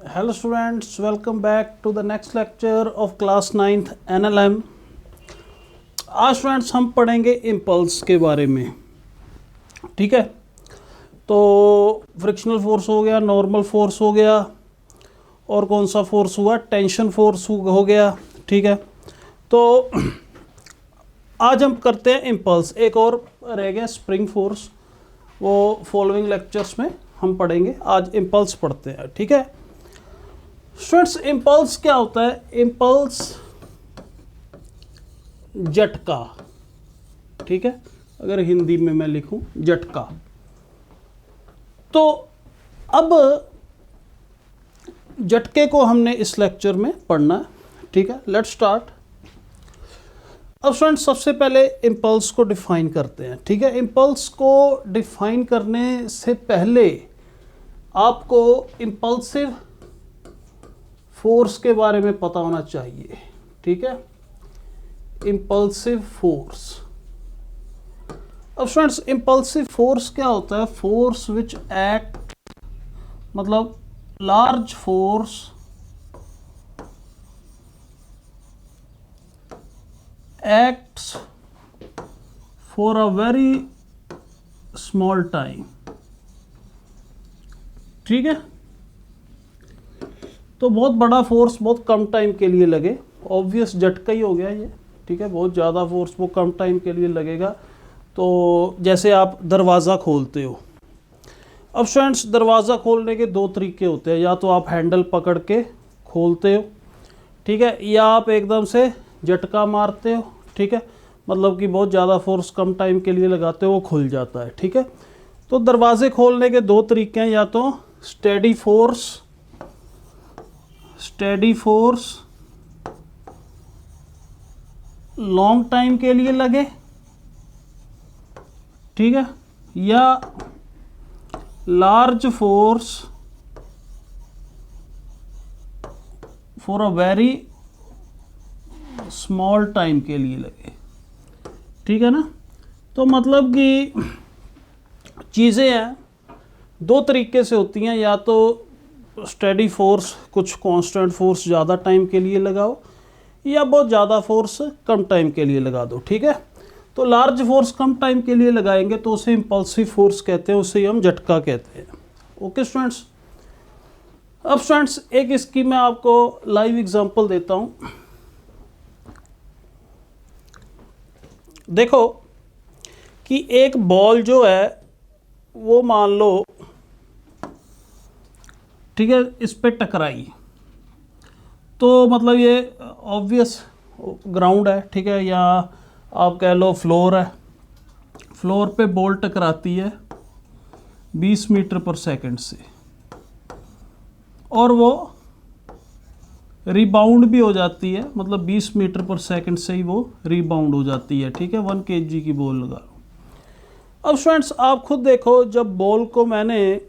Hello students, welcome back to the next lecture of class 9th NLM। आज students हम पढ़ेंगे impulse के बारे में। ठीक है, तो फ्रिक्शनल फोर्स हो गया, नॉर्मल फोर्स हो गया, और कौन सा फोर्स हुआ, टेंशन फोर्स हो गया। ठीक है, तो आज हम करते हैं इम्पल्स। एक और रह गया स्प्रिंग फोर्स, वो फॉलोइंग लेक्चर्स में हम पढ़ेंगे। आज इम्पल्स पढ़ते हैं। ठीक है स्टूडेंट्स, इम्पल्स क्या होता है? इम्पल्स झटका। ठीक है, अगर हिंदी में मैं लिखूं झटका, तो अब झटके को हमने इस लेक्चर में पढ़ना है। ठीक है, लेट्स स्टार्ट। अब स्टूडेंट्स सबसे पहले इम्पल्स को डिफाइन करते हैं। ठीक है, इम्पल्स को डिफाइन करने से पहले आपको इम्पल्सिव फोर्स के बारे में पता होना चाहिए। ठीक है, इम्पल्सिव फोर्स। अब स्टूडेंट्स इम्पल्सिव फोर्स क्या होता है? फोर्स विच एक्ट, मतलब large force acts for a very small time. ठीक है, तो बहुत बड़ा फोर्स बहुत कम टाइम के लिए लगे, ऑब्वियस झटका ही हो गया ये। ठीक है, बहुत ज़्यादा फोर्स वो कम टाइम के लिए लगेगा। तो जैसे आप दरवाज़ा खोलते हो। अब स्टूडेंट्स दरवाज़ा खोलने के दो तरीके होते हैं, या तो आप हैंडल पकड़ के खोलते हो, ठीक है, या आप एकदम से झटका मारते हो। ठीक है, मतलब कि बहुत ज़्यादा फोर्स कम टाइम के लिए लगाते हो, वो खुल जाता है। ठीक है, तो दरवाजे खोलने के दो तरीके हैं, या तो स्टेडी फोर्स लॉन्ग टाइम के लिए लगे, ठीक है, या large force for a very small time के लिए लगे। ठीक है ना, तो मतलब कि चीज़ें हैं दो तरीके से होती हैं, या तो स्टेडी फोर्स कुछ कांस्टेंट फोर्स ज़्यादा टाइम के लिए लगाओ, या बहुत ज़्यादा फोर्स कम टाइम के लिए लगा दो। ठीक है, तो लार्ज फोर्स कम टाइम के लिए लगाएंगे तो उसे इम्पल्सिव फोर्स कहते हैं, उसे हम झटका कहते हैं। ओके स्टूडेंट्स, अब स्टूडेंट्स एक इसकी मैं आपको लाइव एग्जांपल देता हूँ। देखो कि एक बॉल जो है वो मान लो, ठीक है, इस पे टकराई, तो मतलब ये ऑब्वियस ग्राउंड है, ठीक है, या आप कह लो फ्लोर है। फ्लोर पे बॉल टकराती है 20 मीटर पर सेकंड से, और वो रिबाउंड भी हो जाती है, मतलब 20 मीटर पर सेकंड से ही वो रिबाउंड हो जाती है। ठीक है, 1 kg की बॉल लगा लो। अब स्टूडेंट्स आप खुद देखो, जब बॉल को मैंने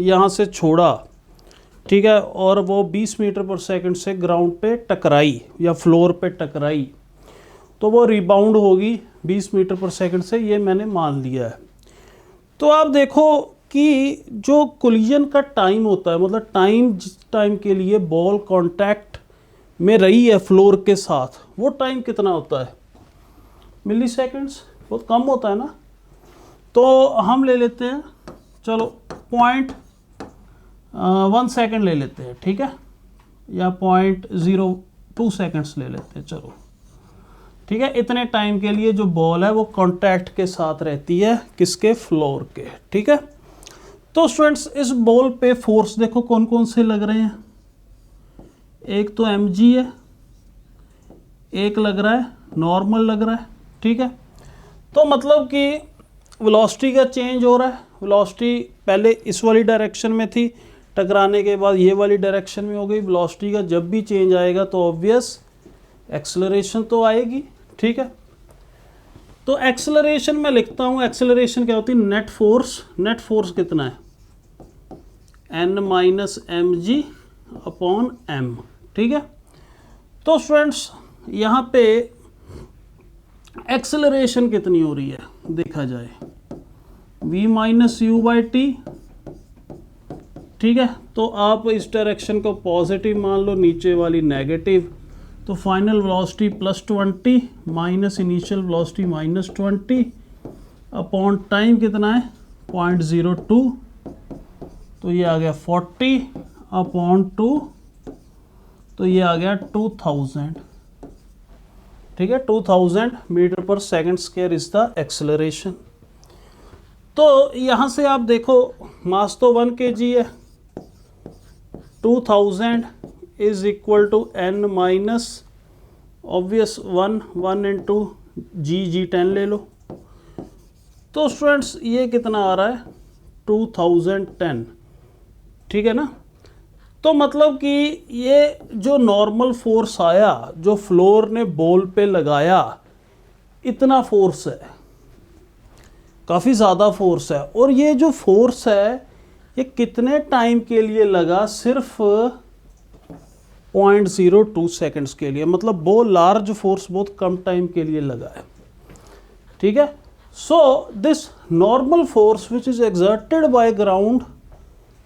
यहाँ से छोड़ा, ठीक है, और वो 20 मीटर पर सेकंड से ग्राउंड पे टकराई या फ्लोर पे टकराई, तो वो रिबाउंड होगी 20 मीटर पर सेकंड से, ये मैंने मान लिया है। तो आप देखो कि जो कोलिजन का टाइम होता है, मतलब टाइम जिस टाइम के लिए बॉल कांटेक्ट में रही है फ्लोर के साथ, वो टाइम कितना होता है? मिली सेकेंड्स, बहुत कम होता है ना। तो हम ले लेते हैं, चलो 0.1 सेकेंड ले लेते हैं, ठीक है, या 0.02 सेकेंड्स ले लेते हैं, चलो ठीक है। इतने टाइम के लिए जो बॉल है वो कांटेक्ट के साथ रहती है, किसके? फ्लोर के। ठीक है, तो स्टूडेंट्स इस बॉल पे फोर्स देखो कौन कौन से लग रहे हैं। एक तो mg है, एक लग रहा है नॉर्मल लग रहा है। ठीक है, तो मतलब कि वेलोसिटी का चेंज हो रहा है। वेलोसिटी पहले इस वाली डायरेक्शन में थी, टकराने के बाद ये वाली डायरेक्शन में हो गई। वेलोसिटी का जब भी चेंज आएगा तो ऑब्वियस एक्सेलरेशन तो आएगी। ठीक है, तो एक्सेलरेशन में लिखता हूँ, एक्सेलरेशन क्या होती है? Net force. नेट फोर्स कितना है? n minus M G upon M. ठीक है, तो स्टूडेंट्स यहाँ पे एक्सेलरेशन कितनी हो रही है देखा जाए, v minus you by T. ठीक है, तो आप इस डायरेक्शन को पॉजिटिव मान लो, नीचे वाली नेगेटिव, तो final velocity +20 minus initial velocity -20 upon time कितना है 0.02, तो ये आ गया 40 अपॉन 2, तो ये आ गया 2000। ठीक है, 2000 मीटर पर second square is the acceleration. तो यहाँ से आप देखो मास तो 1 kg है, 2000 is equal to n minus obvious 1 into G 10 ले लो। तो स्टूडेंट्स ये कितना आ रहा है 2010, ठीक है ना। तो मतलब कि ये जो नॉर्मल फोर्स आया जो फ्लोर ने बॉल पे लगाया, इतना फोर्स है, काफ़ी ज़्यादा फोर्स है। और ये जो फोर्स है ये कितने टाइम के लिए लगा, सिर्फ 0.02 सेकंड्स के लिए, मतलब बहुत लार्ज फोर्स बहुत कम टाइम के लिए लगा है। ठीक है, so this normal force which is exerted by ground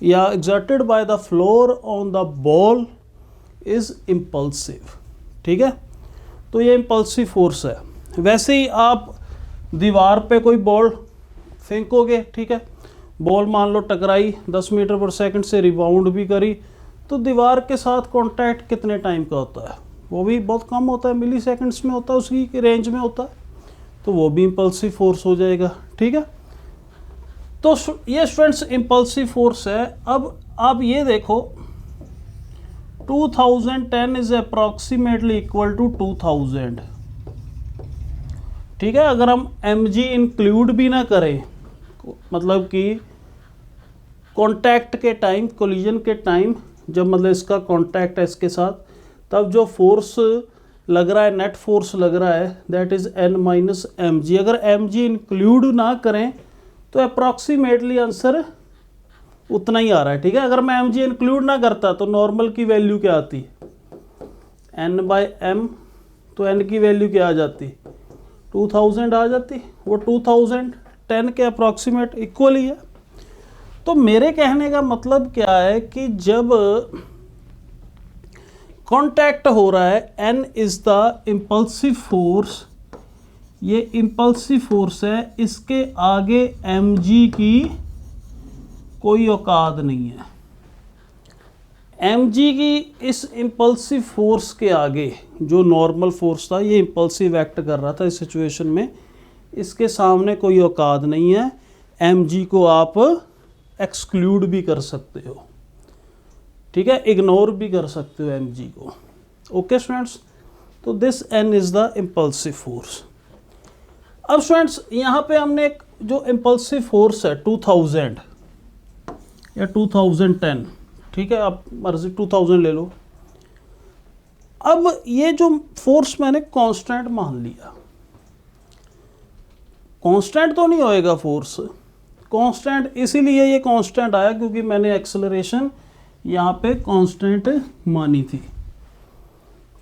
या exerted by the floor on the ball is impulsive. ठीक है, तो ये इम्पल्सिव फोर्स है। वैसे ही आप दीवार पे कोई बॉल फेंकोगे, ठीक है, बॉल मान लो टकराई 10 मीटर पर सेकंड से, रिबाउंड भी करी, तो दीवार के साथ कांटेक्ट कितने टाइम का होता है, वो भी बहुत कम होता है, मिली सेकेंड्स में होता है, उसकी रेंज में होता है, तो वो भी इम्पल्सिव फोर्स हो जाएगा। ठीक है, तो ये स्टूडेंट्स इम्पल्सिव फोर्स है। अब आप ये देखो 2010 इज अप्रॉक्सीमेटली इक्वल टू 2000। ठीक है, अगर हम mg इंक्लूड भी ना करें, मतलब कि कांटेक्ट के टाइम, कोलिजन के टाइम, जब मतलब इसका कांटेक्ट है इसके साथ, तब जो फोर्स लग रहा है, नेट फोर्स लग रहा है, that is n minus M G. अगर mg इंक्लूड ना करें तो अप्रॉक्सीमेटली आंसर उतना ही आ रहा है। ठीक है, अगर मैं mg इंक्लूड ना करता तो नॉर्मल की वैल्यू क्या आती, n/m, तो n की वैल्यू क्या आ जाती 2000 आ जाती, वो 2010 के अप्रॉक्सीमेट इक्वल ही है। तो मेरे कहने का मतलब क्या है कि जब कांटेक्ट हो रहा है, n is the impulsive force, ये इम्पल्सिव फोर्स है, इसके आगे mg की कोई औकात नहीं है। mg की इस इम्पल्सिव फोर्स के आगे जो नॉर्मल फोर्स था, ये इम्पल्सिव एक्ट कर रहा था इस सिचुएशन में, इसके सामने कोई औकात नहीं है। mg को आप एक्सक्लूड भी कर सकते हो, ठीक है, इग्नोर भी कर सकते हो mg को। ओके स्टूडेंट्स, तो this n is the impulsive force. अब स्टूडेंट्स यहाँ पे हमने एक जो इम्पल्सिव फोर्स है 2000 या 2010, ठीक है, आप मर्जी 2000 ले लो। अब ये जो फोर्स मैंने कांस्टेंट मान लिया, कांस्टेंट तो नहीं होएगा फोर्स, कांस्टेंट इसीलिए ये कांस्टेंट आया क्योंकि मैंने एक्सेलरेशन यहाँ पे कांस्टेंट मानी थी।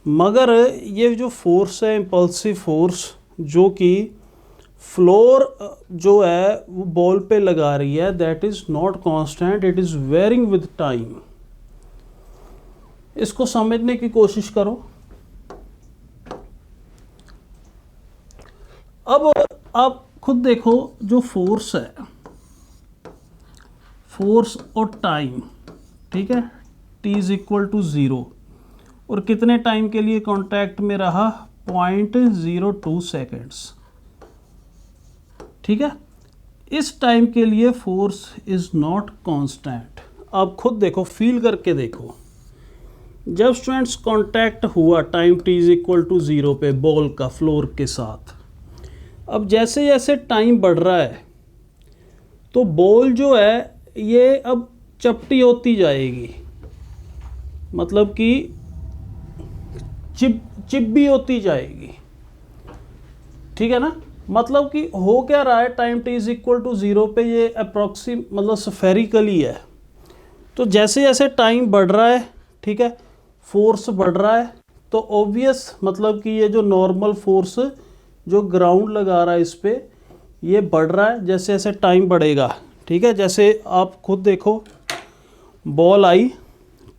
मगर ये जो फोर्स है इम्पल्सिव फोर्स, जो कि फ्लोर जो है वो बॉल पे लगा रही है, that is not constant, it is varying with time. इसको समझने की कोशिश करो। अब आप खुद देखो, जो फोर्स है, फोर्स और टाइम, ठीक है, t इज इक्वल टू 0, और कितने टाइम के लिए कांटेक्ट में रहा 0.02 सेकेंड्स। ठीक है, इस टाइम के लिए फोर्स इज नॉट कांस्टेंट। आप खुद देखो, फील करके देखो, जब स्टूडेंट्स कांटेक्ट हुआ time t is equal to 0 पे बॉल का फ्लोर के साथ, अब जैसे जैसे टाइम बढ़ रहा है तो बॉल जो है ये अब चपटी होती जाएगी, मतलब कि चिप्पी होती जाएगी। ठीक है ना, मतलब कि हो क्या रहा है, time t is equal to 0 पे ये मतलब स्फेरिकली है। तो जैसे जैसे टाइम बढ़ रहा है, ठीक है, फोर्स बढ़ रहा है, तो ऑब्वियस मतलब कि ये जो नॉर्मल फोर्स जो ग्राउंड लगा रहा है इस पे, ये बढ़ रहा है जैसे जैसे टाइम बढ़ेगा। ठीक है, जैसे आप खुद देखो बॉल आई,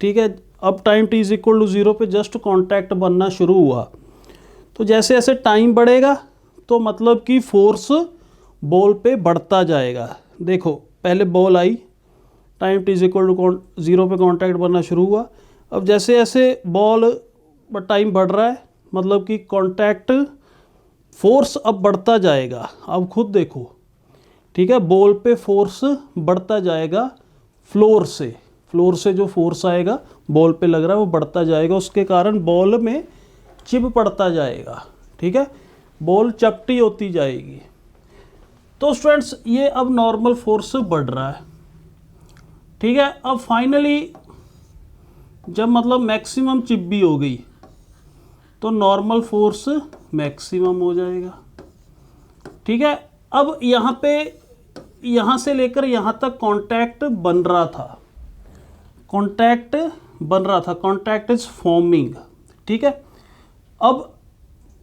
ठीक है, अब time t is equal to 0 पे जस्ट कांटेक्ट बनना शुरू हुआ। तो जैसे जैसे टाइम बढ़ेगा तो मतलब कि फोर्स बॉल पे बढ़ता जाएगा। देखो पहले बॉल आई, time t is equal to 0 पे कांटेक्ट बनना शुरू हुआ। अब जैसे जैसे बॉल टाइम बढ़ रहा है मतलब कि कांटेक्ट फोर्स अब बढ़ता जाएगा। अब खुद देखो, ठीक है, बॉल पे फोर्स बढ़ता जाएगा फ्लोर से जो फोर्स आएगा बॉल पे लग रहा है वो बढ़ता जाएगा, उसके कारण बॉल में चिप पड़ता जाएगा, ठीक है, बॉल चपटी होती जाएगी। तो स्टूडेंट्स ये अब नॉर्मल फोर्स बढ़ रहा है, ठीक है। अब फाइनली जब मतलब मैक्सिमम चिप भी हो गई तो नॉर्मल फोर्स मैक्सिमम हो जाएगा, ठीक है। अब यहाँ से लेकर यहाँ तक कांटेक्ट बन रहा था, कांटेक्ट इज फॉर्मिंग, ठीक है। अब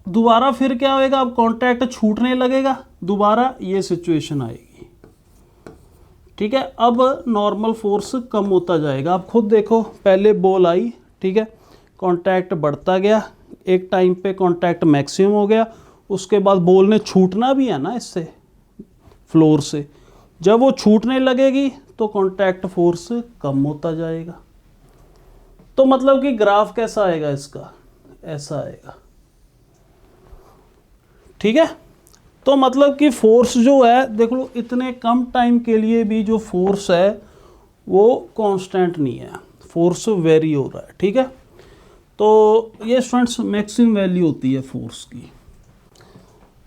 दोबारा फिर क्या होएगा, अब कांटेक्ट छूटने लगेगा, दोबारा ये सिचुएशन आएगी, ठीक है। अब नॉर्मल फोर्स कम होता जाएगा। अब खुद देखो, पहले बॉल आई, ठीक है, कांटेक्ट बढ़ता गया, एक टाइम पे कांटेक्ट मैक्सिमम हो गया, उसके बाद बॉल ने छूटना भी है ना इससे, फ्लोर से, जब वो छूटने लगेगी तो कांटेक्ट फोर्स कम होता जाएगा। तो मतलब कि ग्राफ कैसा आएगा इसका, ऐसा आएगा, ठीक है। तो मतलब कि फोर्स जो है देख लो, इतने कम टाइम के लिए भी जो फोर्स है वो कांस्टेंट नहीं है, फोर्स वेरी हो रहा है, ठीक है। तो ये स्टूडेंट्स मैक्सिमम वैल्यू होती है फोर्स की।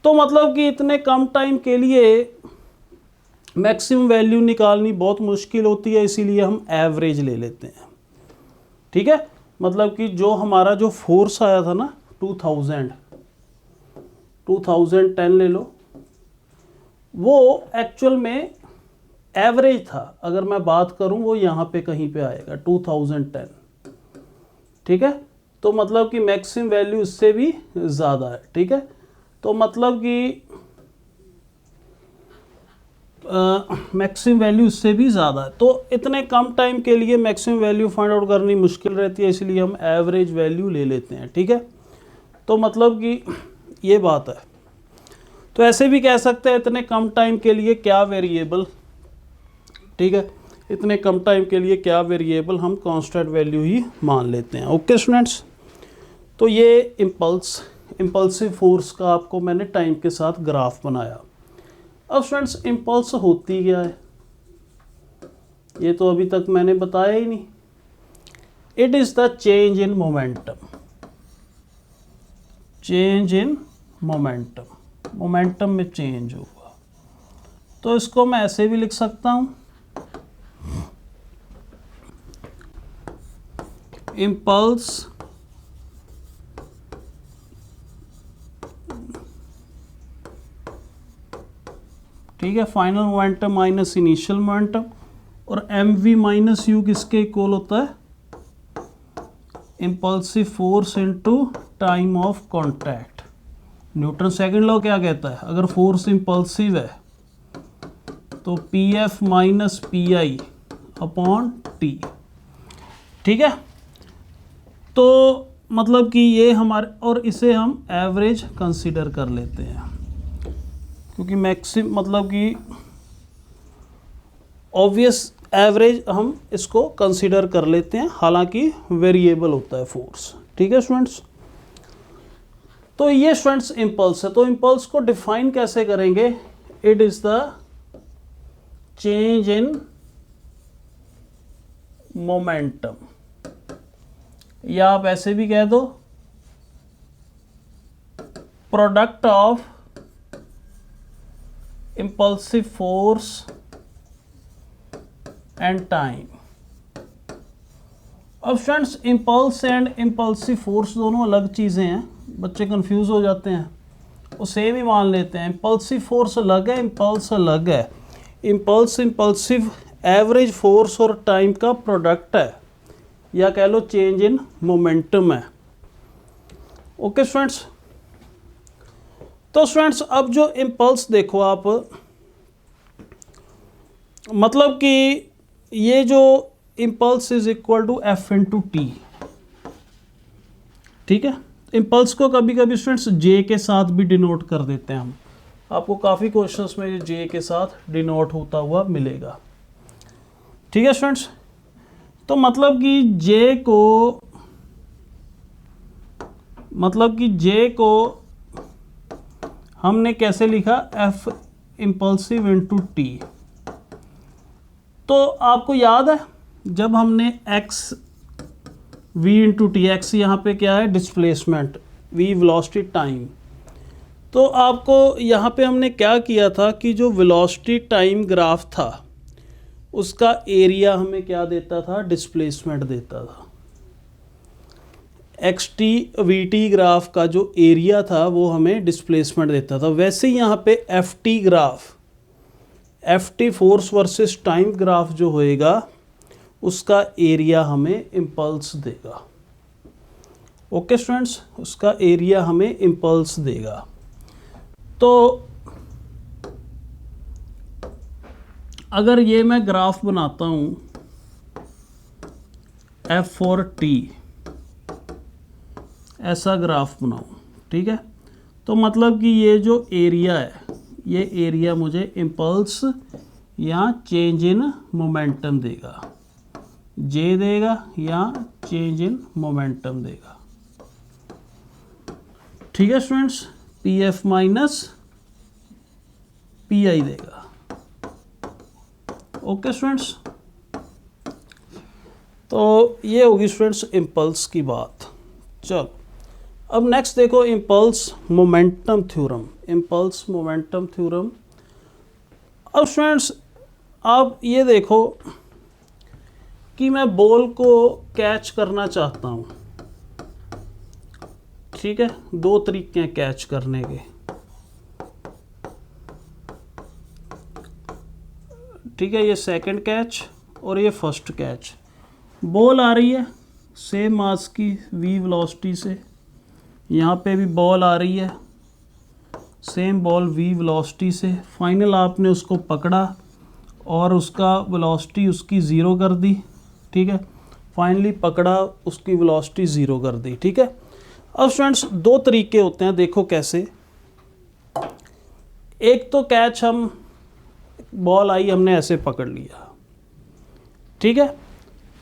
तो मतलब कि इतने कम टाइम के लिए मैक्सिमम वैल्यू निकालनी बहुत मुश्किल होती है, इसीलिए हम एवरेज ले लेते हैं, ठीक है। मतलब कि जो हमारा जो फोर्स आया था ना 2010 ले लो, वो एक्चुअल में एवरेज था। अगर मैं बात करूं वो यहाँ पे कहीं पे आएगा 2010, ठीक है। तो मतलब कि मैक्सिमम वैल्यू इससे भी ज़्यादा है, ठीक है। तो मतलब कि मैक्सिमम वैल्यू इससे भी ज़्यादा है। तो इतने कम टाइम के लिए मैक्सिमम वैल्यू फाइंड आउट करनी मुश्किल रहती है, इसलिए हम एवरेज वैल्यू ले लेते हैं, ठीक है। तो मतलब कि ये बात है। तो ऐसे भी कह सकते हैं इतने कम टाइम के लिए क्या वेरिएबल, ठीक है, इतने कम टाइम के लिए क्या वेरिएबल हम कांस्टेंट वैल्यू ही मान लेते हैं। ओके स्टूडेंट्स, तो ये इम्पल्सिव फोर्स का आपको मैंने टाइम के साथ ग्राफ बनाया। अब स्टूडेंट्स इम्पल्स होती क्या है, ये तो अभी तक मैंने बताया ही नहीं। It is the change in momentum, momentum में चेंज होगा। तो इसको मैं ऐसे भी लिख सकता हूं, इम्पल्स ठीक है, final momentum minus initial momentum, और एम वी माइनस यू किसके इक्वल होता है, impulsive force into time of contact. Newton second law क्या कहता है, अगर फोर्स इम्पल्सिव है तो पी एफ माइनस पी आई अपॉन टी, ठीक है। तो मतलब कि ये हमारे, और इसे हम एवरेज कंसीडर कर लेते हैं, क्योंकि मैक्सिमम मतलब कि ऑब्वियस एवरेज हम इसको कंसीडर कर लेते हैं, हालांकि वेरिएबल होता है फोर्स, ठीक है स्टूडेंट्स। तो ये स्टूडेंट्स इम्पल्स है। तो इम्पल्स को डिफाइन कैसे करेंगे, it is the change in momentum, या आप ऐसे भी कह दो product of impulsive force and time. अब students impulse and impulsive force दोनों अलग चीज़ें हैं, बच्चे कंफ्यूज हो जाते हैं, वो सेम ही मान लेते हैं। इम्पल्सिव फोर्स अलग है, इम्पल्स अलग है। इम्पल्सिव एवरेज फोर्स और टाइम का प्रोडक्ट है, या कह लो चेंज इन मोमेंटम है। ओके स्टूडेंट्स, तो स्टूडेंट्स अब जो इम्पल्स देखो आप, मतलब कि ये जो impulse is equal to F into T. ठीक है, इम्पल्स को कभी कभी स्टूडेंट्स जे के साथ भी डिनोट कर देते हैं हम, आपको काफ़ी क्वेश्चंस में ये जे के साथ डिनोट होता हुआ मिलेगा। ठीक है स्टूडेंट्स, तो मतलब कि जे को हमने कैसे लिखा, एफ इम्पल्सिव इंटू टी। तो आपको याद है जब हमने X V into T, X यहाँ पे क्या है डिस्प्लेसमेंट, वी वेलोसिटी टाइम, तो आपको यहाँ पे हमने क्या किया था कि जो वेलोसिटी टाइम ग्राफ था उसका एरिया हमें क्या देता था, डिस्प्लेसमेंट देता था। X T V T graph का जो एरिया था वो हमें डिस्प्लेसमेंट देता था। वैसे ही यहाँ पे F T graph, F T force versus time graph जो होएगा उसका एरिया हमें इम्पल्स देगा। ओके स्टूडेंट्स, उसका एरिया हमें इम्पल्स देगा। तो अगर ये मैं ग्राफ बनाता हूँ एफ और टी, ऐसा ग्राफ बनाऊँ, ठीक है, तो मतलब कि ये जो एरिया है, ये एरिया मुझे इम्पल्स या चेंज इन मोमेंटम देगा, जे देगा या चेंज इन मोमेंटम देगा। ठीक है students, P F minus P I देगा। ओके स्टूडेंट्स, तो ये होगी स्टूडेंट्स इम्पल्स की बात। चलो अब नेक्स्ट देखो impulse momentum theorem, impulse momentum theorem. अब स्टूडेंट्स आप ये देखो कि मैं बॉल को कैच करना चाहता हूँ, ठीक है, दो तरीके हैं कैच करने के। ठीक है, ये सेकंड कैच और ये फर्स्ट कैच। बॉल आ रही है सेम मास की वी वेलोसिटी से, यहाँ पे भी बॉल आ रही है सेम बॉल वी वेलोसिटी से। फाइनल आपने उसको पकड़ा और उसका वेलोसिटी उसकी ज़ीरो कर दी। ठीक है, फाइनली पकड़ा, उसकी वेलोसिटी ज़ीरो कर दी। ठीक है, अब स्टूडेंट्स दो तरीके होते हैं, देखो कैसे। एक तो कैच, हम बॉल आई हमने ऐसे पकड़ लिया, ठीक है,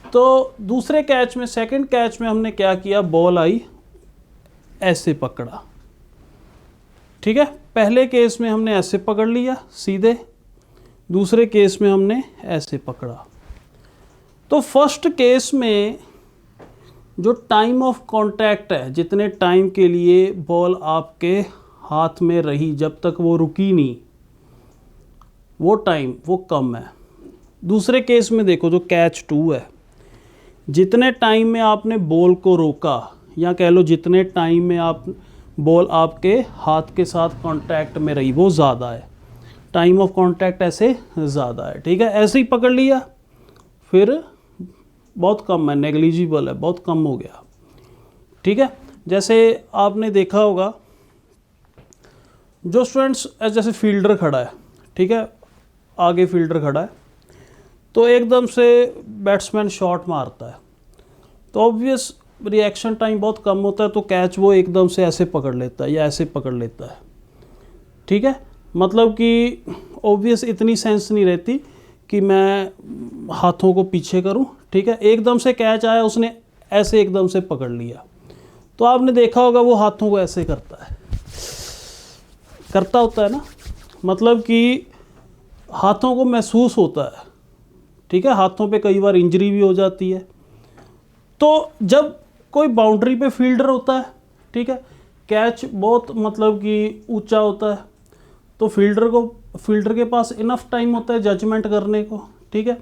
तो दूसरे कैच में, सेकंड कैच में हमने क्या किया, बॉल आई ऐसे पकड़ा। ठीक है, पहले केस में हमने ऐसे पकड़ लिया सीधे, दूसरे केस में हमने ऐसे पकड़ा। तो फर्स्ट केस में जो टाइम ऑफ कांटेक्ट है, जितने टाइम के लिए बॉल आपके हाथ में रही जब तक वो रुकी नहीं, वो टाइम वो कम है। दूसरे केस में देखो जो कैच 2 है, जितने टाइम में आपने बॉल को रोका, या कह लो जितने टाइम में आप बॉल आपके हाथ के साथ कांटेक्ट में रही वो ज़्यादा है, टाइम ऑफ कांटेक्ट ऐसे ज़्यादा है। ठीक है, ऐसे ही पकड़ लिया, फिर बहुत कम है, नेग्लिजिबल है, बहुत कम हो गया। ठीक है, जैसे आपने देखा होगा जो स्टूडेंट्स, जैसे फील्डर खड़ा है, ठीक है, आगे फील्डर खड़ा है, तो एकदम से बैट्समैन शॉट मारता है, तो ऑब्वियस रिएक्शन टाइम बहुत कम होता है, तो कैच वो एकदम से ऐसे पकड़ लेता है या ऐसे पकड़ लेता है। ठीक है, मतलब कि ऑब्वियस इतनी सेंस नहीं रहती कि मैं हाथों को पीछे करूं। ठीक है, एकदम से कैच आया, उसने ऐसे एकदम से पकड़ लिया, तो आपने देखा होगा वो हाथों को ऐसे करता है, करता होता है ना, मतलब कि हाथों को महसूस होता है। ठीक है, हाथों पे कई बार इंजरी भी हो जाती है। तो जब कोई बाउंड्री पे फील्डर होता है, ठीक है, कैच बहुत मतलब कि ऊंचा होता है, तो फील्डर के पास इनफ टाइम होता है जजमेंट करने को। ठीक है,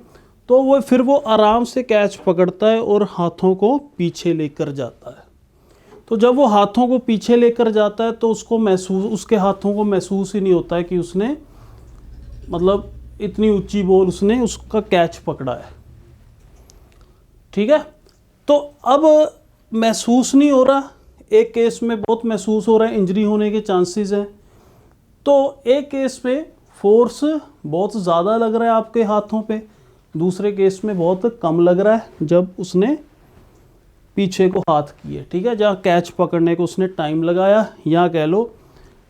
तो वो फिर वो आराम से कैच पकड़ता है और हाथों को पीछे लेकर जाता है। तो जब वो हाथों को पीछे लेकर जाता है तो उसके हाथों को महसूस ही नहीं होता है कि उसने मतलब इतनी ऊंची बॉल उसने उसका कैच पकड़ा है। ठीक है, तो अब महसूस नहीं हो रहा, एक केस में बहुत महसूस हो रहा है, इंजरी होने के चांसेस हैं। तो एक केस में फोर्स बहुत ज़्यादा लग रहा है आपके हाथों पे, दूसरे केस में बहुत कम लग रहा है जब उसने पीछे को हाथ किए, ठीक है। जहाँ कैच पकड़ने को उसने टाइम लगाया, या कह लो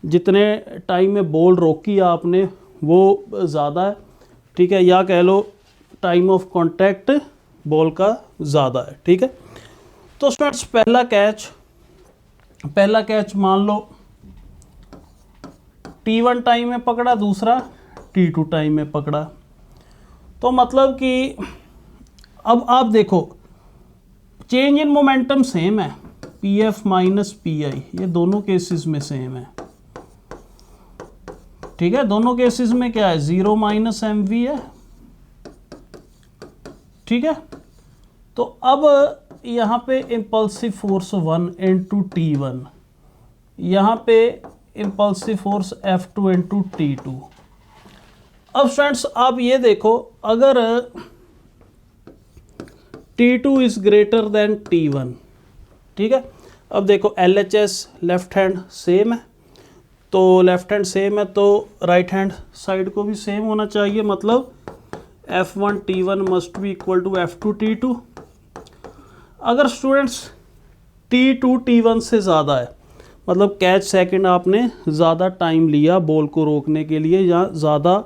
जितने टाइम में बॉल रोकी आपने वो ज़्यादा है, ठीक है, या कह लो टाइम ऑफ कांटेक्ट बॉल का ज़्यादा है, ठीक है। तो स्टूडेंट्स पहला कैच मान लो T1 टाइम में पकड़ा, दूसरा T2 टाइम में पकड़ा। तो मतलब कि अब आप देखो चेंज इन मोमेंटम सेम है, PF माइनस PI, ये दोनों केसेस में सेम है, ठीक है। दोनों केसेस में क्या है, 0 माइनस MV है, ठीक है। तो अब यहाँ पे इम्पल्सिव फोर्स 1 इंटू T1, यहाँ पे impulsive force F2 into T2। अब फ्रेंड्स आप ये देखो, अगर T2 is greater than T1, ठीक है। अब देखो LHS लेफ्ट हैंड सेम है, तो लेफ्ट हैंड सेम है तो राइट हैंड साइड को भी सेम होना चाहिए, मतलब F1 T1 must be equal to F2 T2। अगर स्टूडेंट्स T2 T1 से ज़्यादा है, मतलब कैच सेकंड आपने ज़्यादा टाइम लिया बॉल को रोकने के लिए, या ज़्यादा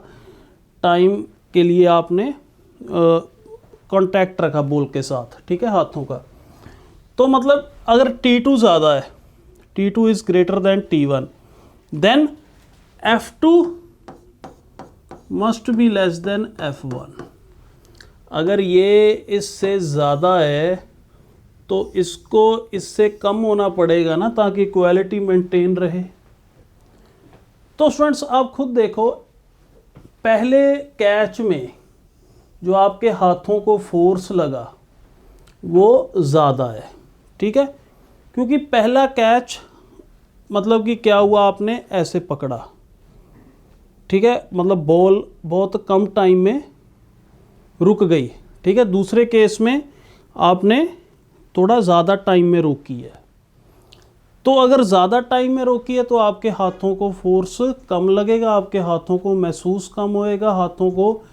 टाइम के लिए आपने कांटेक्ट रखा बॉल के साथ, ठीक है, हाथों का। तो मतलब अगर T2 ज़्यादा है, T2 is greater than T1, then F2 must be less than F1। अगर ये इससे ज़्यादा है तो इसको इससे कम होना पड़ेगा ना, ताकि क्वालिटी मेंटेन रहे। तो स्टूडेंट्स आप खुद देखो, पहले कैच में जो आपके हाथों को फोर्स लगा वो ज़्यादा है, ठीक है, क्योंकि पहला कैच मतलब कि क्या हुआ, आपने ऐसे पकड़ा, ठीक है, मतलब बॉल बहुत कम टाइम में रुक गई, ठीक है। दूसरे केस में आपने थोड़ा ज़्यादा टाइम में रोकी है। तो अगर ज़्यादा टाइम में रोकी है तो आपके हाथों को फोर्स कम लगेगा, आपके हाथों को महसूस कम होएगा, हाथों को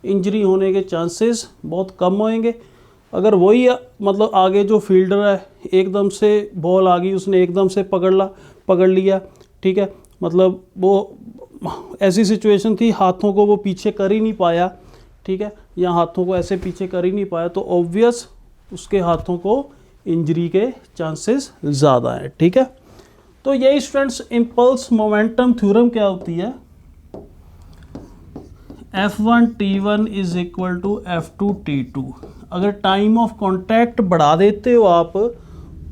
इंजरी होने के चांसेस बहुत कम होंगे। अगर वही मतलब आगे जो फील्डर है एकदम से बॉल आ गई, उसने एकदम से पकड़ लिया, ठीक है, मतलब वो ऐसी सिचुएशन थी हाथों को वो पीछे कर ही नहीं पाया, ठीक है, या हाथों को ऐसे पीछे कर ही नहीं पाया, तो ऑब्वियस उसके हाथों को इंजरी के चांसेस ज़्यादा हैं, ठीक है। तो यही स्टूडेंट्स इम्पल्स मोमेंटम थ्योरम क्या होती है, F1 T1 is equal to F2 T2। अगर टाइम ऑफ कांटेक्ट बढ़ा देते हो आप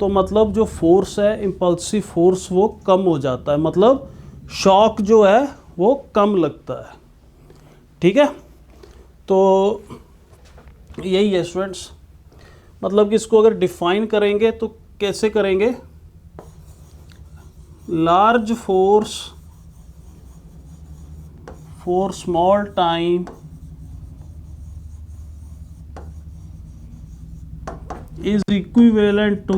तो मतलब जो फोर्स है इम्पल्सिव फोर्स वो कम हो जाता है, मतलब शॉक जो है वो कम लगता है, ठीक है। तो यही है स्टूडेंट्स, मतलब कि इसको अगर डिफाइन करेंगे तो कैसे करेंगे, large force for small time is equivalent to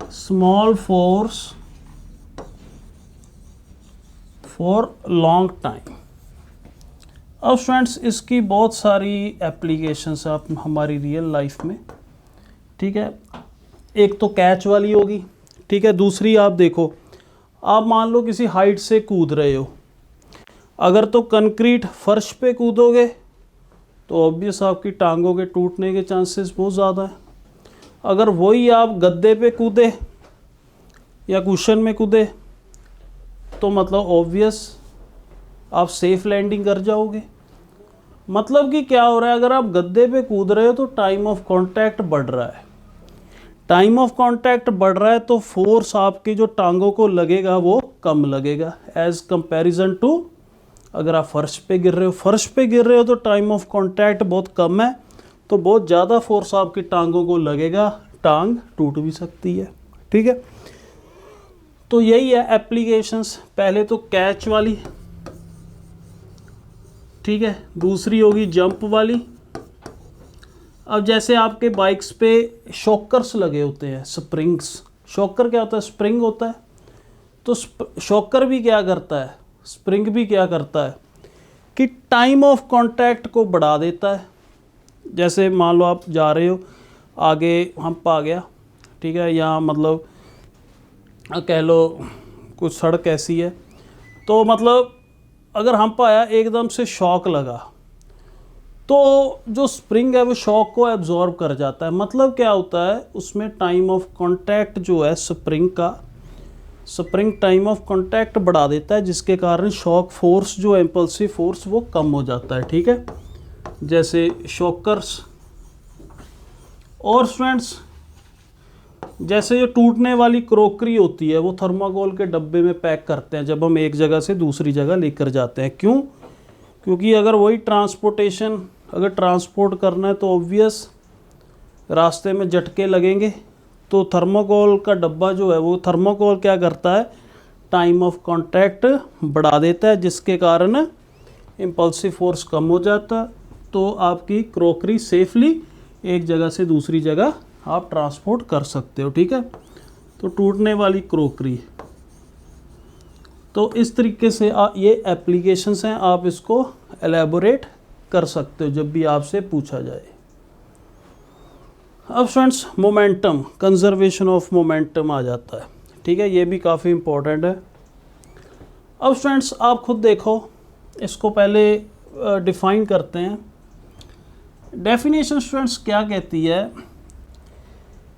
small force for long time। अब स्टूडेंट्स इसकी बहुत सारी एप्लीकेशंस आप हमारी रियल लाइफ में, ठीक है। एक तो कैच वाली होगी, ठीक है, दूसरी आप देखो, आप मान लो किसी हाइट से कूद रहे हो, अगर तो कंक्रीट फर्श पे कूदोगे तो ऑब्वियस आपकी टांगों के टूटने के चांसेस बहुत ज़्यादा है। अगर वही आप गद्दे पे कूदे या कुशन में कूदे तो मतलब ऑब्वियस आप सेफ लैंडिंग कर जाओगे। मतलब कि क्या हो रहा है, अगर आप गद्दे पे कूद रहे हो तो टाइम ऑफ कांटेक्ट बढ़ रहा है, टाइम ऑफ कांटेक्ट बढ़ रहा है तो फोर्स आपकी जो टांगों को लगेगा वो कम लगेगा एज कंपैरिजन टू अगर आप फर्श पे गिर रहे हो तो टाइम ऑफ कांटेक्ट बहुत कम है, तो बहुत ज़्यादा फोर्स आपकी टांगों को लगेगा, टांग टूट भी सकती है, ठीक है। तो यही है एप्लीकेशंस, पहले तो कैच वाली, ठीक है, दूसरी होगी जंप वाली। अब जैसे आपके बाइक्स पे शॉकर्स लगे होते हैं, स्प्रिंग्स, शॉकर क्या होता है, स्प्रिंग होता है, तो शॉकर भी क्या करता है, स्प्रिंग भी क्या करता है कि टाइम ऑफ कांटेक्ट को बढ़ा देता है। जैसे मान लो आप जा रहे हो, आगे हम्प आ गया, ठीक है, या मतलब कह लो कुछ सड़क ऐसी है, तो मतलब अगर हम्प आया एकदम से शॉक लगा तो जो स्प्रिंग है वो शॉक को एब्जॉर्ब कर जाता है। मतलब क्या होता है उसमें टाइम ऑफ कांटेक्ट जो है स्प्रिंग का, स्प्रिंग टाइम ऑफ कांटेक्ट बढ़ा देता है, जिसके कारण शॉक फोर्स जो इम्पल्सिव फोर्स वो कम हो जाता है। ठीक है, जैसे शॉकर्स। और स्टूडेंट्स जैसे जो टूटने वाली क्रोकरी होती है वो थर्माकोल के डब्बे में पैक करते हैं जब हम एक जगह से दूसरी जगह लेकर जाते हैं। क्यों? क्योंकि अगर वही ट्रांसपोर्टेशन अगर ट्रांसपोर्ट करना है तो ऑब्वियस रास्ते में झटके लगेंगे। तो थर्माकोल का डब्बा जो है वो थर्माकोल क्या करता है, टाइम ऑफ कांटेक्ट बढ़ा देता है, जिसके कारण इम्पल्सिव फोर्स कम हो जाता है। तो आपकी क्रोकरी सेफली एक जगह से दूसरी जगह आप ट्रांसपोर्ट कर सकते हो। ठीक है, तो टूटने वाली क्रोकरी। तो इस तरीके से ये एप्लीकेशंस हैं, आप इसको एलैबोरेट कर सकते हो जब भी आपसे पूछा जाए। अब students momentum, conservation of momentum आ जाता है। ठीक है, ये भी काफ़ी इम्पोर्टेंट है। अब स्टूडेंट्स आप खुद देखो, इसको पहले डिफाइन करते हैं। डेफिनेशन स्टूडेंट्स क्या कहती है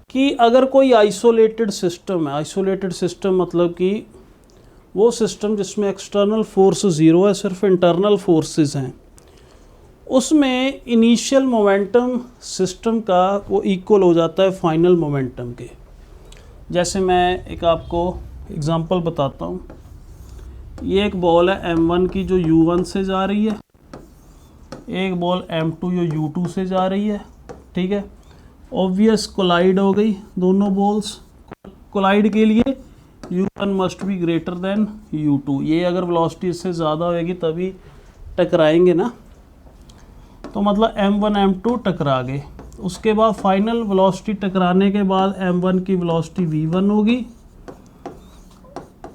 कि अगर कोई आइसोलेटेड सिस्टम है, आइसोलेटेड सिस्टम मतलब कि वो सिस्टम जिसमें एक्सटर्नल फोर्स ज़ीरो है, सिर्फ इंटरनल फोर्सेस हैं, उसमें इनिशियल मोमेंटम सिस्टम का वो इक्वल हो जाता है फाइनल मोमेंटम के। जैसे मैं एक आपको एग्जांपल बताता हूँ। ये एक बॉल है m1 की जो u1 से जा रही है, एक बॉल m2 जो u2 से जा रही है। ठीक है, ऑब्वियस कोलाइड हो गई दोनों बॉल्स। कोलाइड के लिए u1 must be greater than u2। ये अगर वेलोसिटी इससे ज़्यादा होगी तभी टकराएंगे ना, तो मतलब m1 m2 टकरा गए। उसके बाद फाइनल वेलोसिटी टकराने के बाद m1 की वेलोसिटी v1 होगी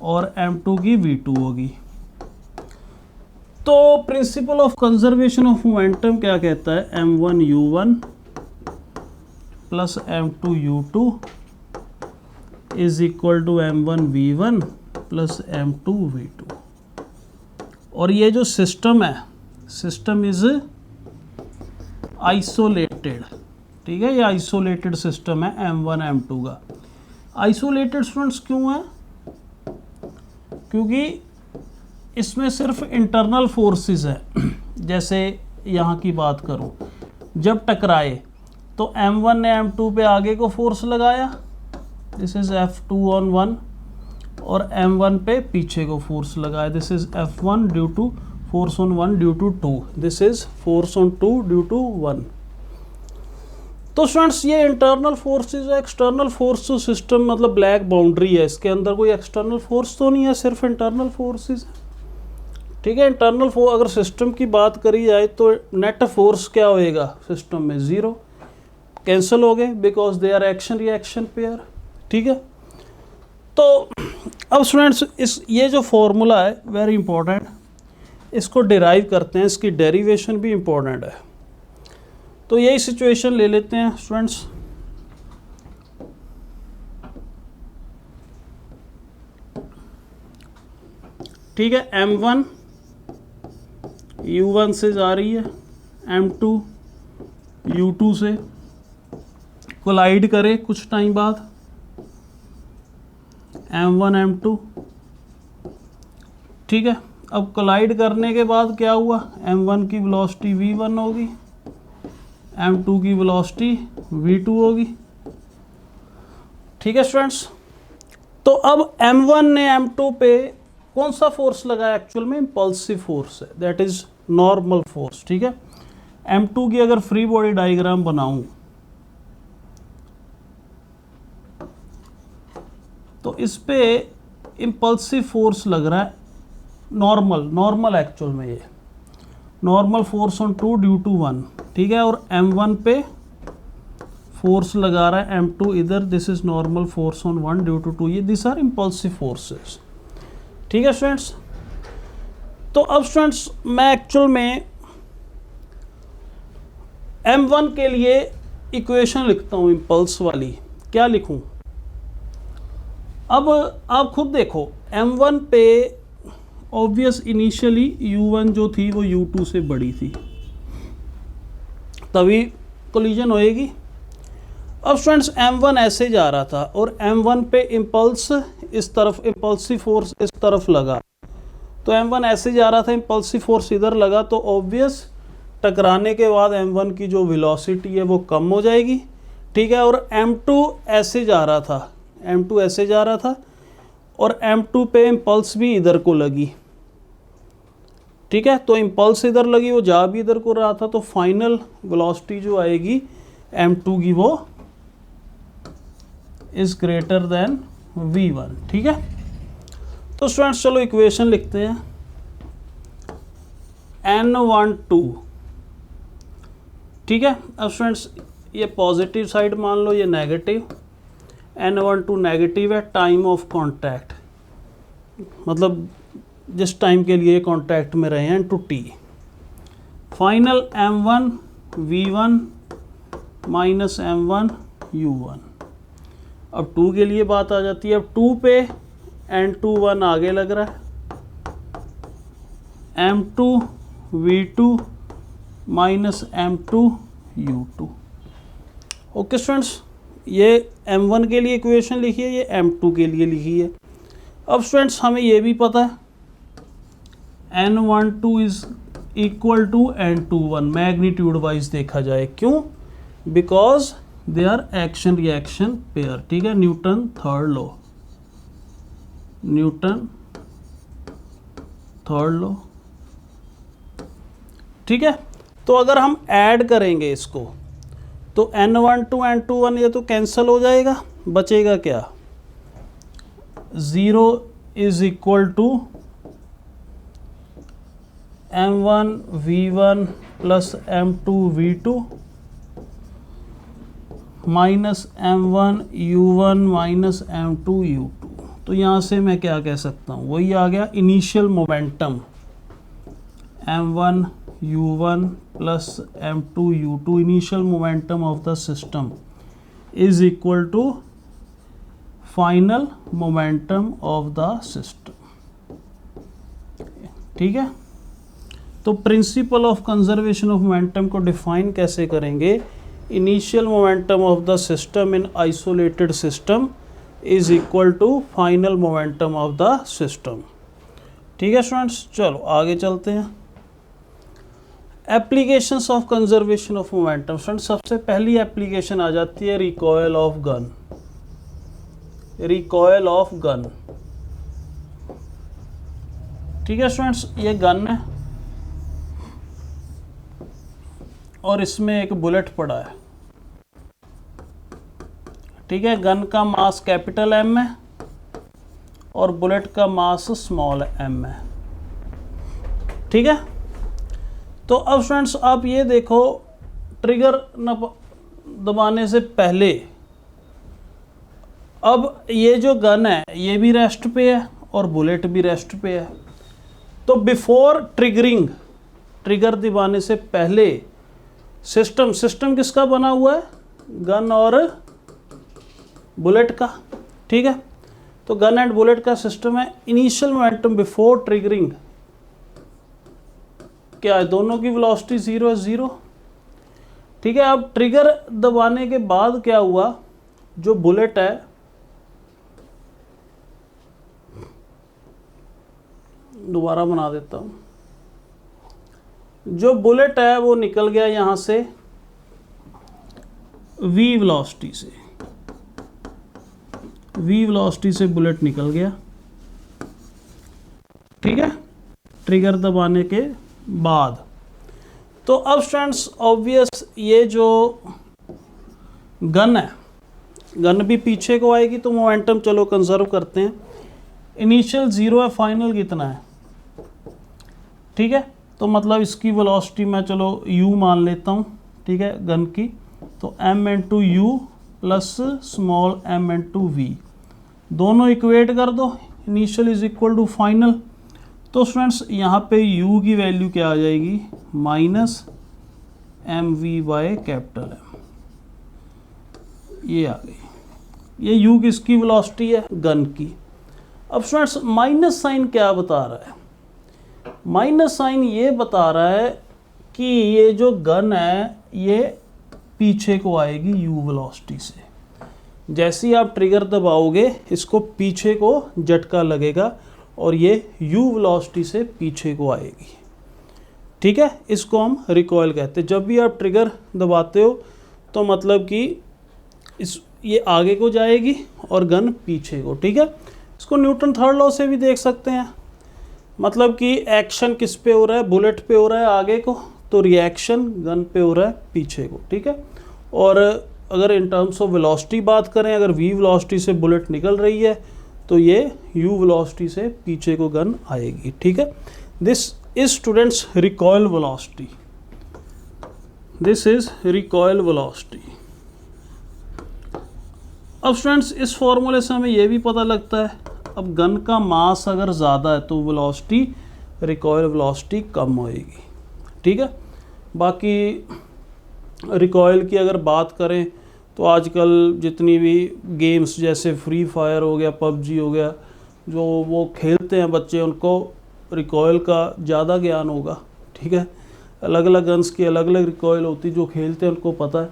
और m2 की v2 होगी। तो principle of conservation of momentum क्या कहता है, m1 u1 plus m2 u2 is equal to m1 v1 plus m2 v2। और ये जो सिस्टम है, सिस्टम इज आइसोलेटेड। ठीक है, ये आइसोलेटेड सिस्टम है m1 m2 का। आइसोलेटेड स्टूडेंट्स क्यों है? क्योंकि इसमें सिर्फ इंटरनल फोर्सेस है। जैसे यहाँ की बात करूँ, जब टकराए तो m1 ने m2 पे आगे को फोर्स लगाया, दिस इज F2 on 1, और m1 पे पीछे को फोर्स लगाया, this is F1 due to force on 1 due to 2, this is force on 2 due to 1। तो स्टूडेंट्स ये इंटरनल फोर्सेस है। एक्सटर्नल फोर्स तो सिस्टम मतलब ब्लैक बाउंड्री है, इसके अंदर कोई एक्सटर्नल फोर्स तो नहीं है, सिर्फ इंटरनल फोर्सेस है। ठीक है, इंटरनल फोर्स अगर सिस्टम की बात करी जाए तो नेट फोर्स क्या होएगा सिस्टम में, ज़ीरो, कैंसिल हो गए because they are action reaction pair. ठीक है, तो अब स्टूडेंट्स ये जो फॉर्मूला है वेरी इंपॉर्टेंट, इसको डिराइव करते हैं, इसकी डेरिवेशन भी इंपॉर्टेंट है। तो यही सिचुएशन ले लेते हैं स्टूडेंट्स। ठीक है, m1 u1 से जा रही है, m2 u2 से कोलाइड करे कुछ टाइम बाद, m1 m2। ठीक है, अब कोलाइड करने के बाद क्या हुआ, m1 की वेलोसिटी v1 होगी, m2 की वेलोसिटी v2 होगी। ठीक है स्टूडेंट्स, तो अब m1 ने m2 पे कौन सा फोर्स लगाया, एक्चुअल में इम्पल्सिव फोर्स है, दैट इज नॉर्मल फोर्स। ठीक है, m2 की अगर फ्री बॉडी डायग्राम बनाऊं तो इस पे इम्पल्सिव फोर्स लग रहा है नॉर्मल एक्चुअल में ये normal force on 2 due to 1। ठीक है, और m1 पे फोर्स लगा रहा है m2 इधर, this is normal force on 1 due to 2। ये दिस आर इम्पल्सिव फोर्सेस। ठीक है स्टूडेंट्स। तो अब स्टूडेंट्स मैं एक्चुअल में m1 के लिए इक्वेशन लिखता हूँ इम्पल्स वाली। क्या लिखूँ? अब आप खुद देखो, m1 पे ऑब्वियस इनिशियली u1 जो थी वो u2 से बड़ी थी, तभी कोलिजन होएगी। अब स्टूडेंट्स m1 ऐसे जा रहा था और m1 पे इम्पल्स इस तरफ, इम्पल्सिव फोर्स इस तरफ लगा, तो m1 ऐसे जा रहा था, इम्पल्सिव फोर्स इधर लगा, तो ऑब्वियस टकराने के बाद m1 की जो वेलोसिटी है वो कम हो जाएगी, ठीक है। और m2 ऐसे जा रहा था, m2 ऐसे जा रहा था और m2 पे इम्पल्स भी इधर को लगी, ठीक है। तो इम्पल्स इधर लगी, वो जा भी इधर को रहा था, तो फाइनल वेलोसिटी जो आएगी m2 की वो इज ग्रेटर देन v1, ठीक है। तो स्टूडेंट्स चलो इक्वेशन लिखते हैं। n12, ठीक है। अब स्टूडेंट्स ये पॉजिटिव साइड मान लो, ये नेगेटिव, n12 नेगेटिव है, टाइम ऑफ कांटेक्ट मतलब जिस टाइम के लिए कांटेक्ट में रहे हैं, to t। Final m1 v1 minus m1 u1। अब 2 के लिए बात आ जाती है। अब 2 पे n21 आगे लग रहा है, m2 v2 minus m2 u2। Okay students, ये m1 के लिए इक्वेशन लिखी है, ये m2 के लिए लिखी है। अब स्टूडेंट्स हमें ये भी पता है n12 is equal to n21 magnitude wise देखा जाए। क्यों? Because they are action reaction pair, ठीक है। Newton third law, Newton third law, ठीक है। तो अगर हम ऐड करेंगे इसको तो n12 n21 ये तो कैंसिल हो जाएगा, बचेगा क्या? 0 is equal to m1 v1 plus m2 v2 minus m1 u1 minus m2 u2। तो यहाँ से मैं क्या कह सकता हूँ, वही आ गया initial momentum m1 u1 plus m2 u2 initial momentum of the system is equal to final momentum of the system, ठीक है। तो principle of conservation of momentum को डिफाइन कैसे करेंगे? Initial momentum of the system in isolated system is equal to final momentum of the system, ठीक है students. चलो आगे चलते हैं। Applications of conservation of momentum. Students सबसे पहली एप्लीकेशन आ जाती है recoil of gun, recoil of gun, ठीक है स्टूडेंट्स। ये गन है और इसमें एक बुलेट पड़ा है, ठीक है। गन का मास कैपिटल M है और बुलेट का मास स्मॉल m है, ठीक है। तो अब स्टूडेंट्स आप ये देखो, ट्रिगर दबाने से पहले अब ये जो गन है ये भी रेस्ट पे है और बुलेट भी रेस्ट पे है। तो बिफोर ट्रिगरिंग, ट्रिगर दबाने से पहले सिस्टम किसका बना हुआ है? गन और बुलेट का, ठीक है। तो गन एंड बुलेट का सिस्टम है। इनिशियल मोमेंटम बिफोर ट्रिगरिंग क्या है? दोनों की वेलोसिटी 0 है, 0, ठीक है। अब ट्रिगर दबाने के बाद क्या हुआ, जो बुलेट है दोबारा बना देता हूं, जो बुलेट है वो निकल गया यहां से v वेलोसिटी से, v वेलोसिटी से बुलेट निकल गया, ठीक है, ट्रिगर दबाने के बाद। तो अब स्टूडेंट्स ऑब्वियस ये जो गन है, गन भी पीछे को आएगी, तो मोमेंटम चलो कंजर्व करते हैं। इनिशियल 0 है, फाइनल कितना है, ठीक है। तो मतलब इसकी वेलोसिटी मैं चलो u मान लेता हूँ, ठीक है, गन की। तो m into U plus small m into V, दोनों इक्वेट कर दो, initial is equal to final. तो स्टूडेंट्स यहाँ पे u की वैल्यू क्या आ जाएगी, minus M V by capital M, ये आ गई। ये u किसकी वेलोसिटी है, गन की। अब स्टूडेंट्स माइनस साइन क्या बता रहा है, माइनस साइन ये बता रहा है कि ये जो गन है ये पीछे को आएगी u वेलोसिटी से। जैसे ही आप ट्रिगर दबाओगे इसको पीछे को झटका लगेगा और ये u वेलोसिटी से पीछे को आएगी। ठीक है, इसको हम रिकॉइल कहते हैं। जब भी आप ट्रिगर दबाते हो तो मतलब कि ये आगे को जाएगी और गन पीछे को। ठीक है, इसको न्यूटन थर्ड लॉ से भी देख सकते हैं। मतलब कि एक्शन किस पे हो रहा है, बुलेट पे हो रहा है आगे को, तो रिएक्शन गन पे हो रहा है पीछे को। ठीक है, और अगर इन टर्म्स ऑफ वेलोसिटी बात करें, अगर v वेलोसिटी से बुलेट निकल रही है तो ये u वेलोसिटी से पीछे को गन आएगी। ठीक है, this is students recoil velocity, this is recoil velocity. अब स्टूडेंट्स इस फॉर्मूले से हमें यह भी पता लगता है, अब गन का मास अगर ज़्यादा है तो वेलोसिटी, रिकॉइल वेलोसिटी कम होएगी। ठीक है, बाकी रिकॉइल की अगर बात करें तो आजकल जितनी भी गेम्स जैसे फ्री फायर हो गया, पबजी हो गया, जो वो खेलते हैं बच्चे, उनको रिकॉइल का ज़्यादा ज्ञान होगा। ठीक है, अलग अलग गन्स की अलग अलग रिकॉइल होती, जो खेलते हैं उनको पता है।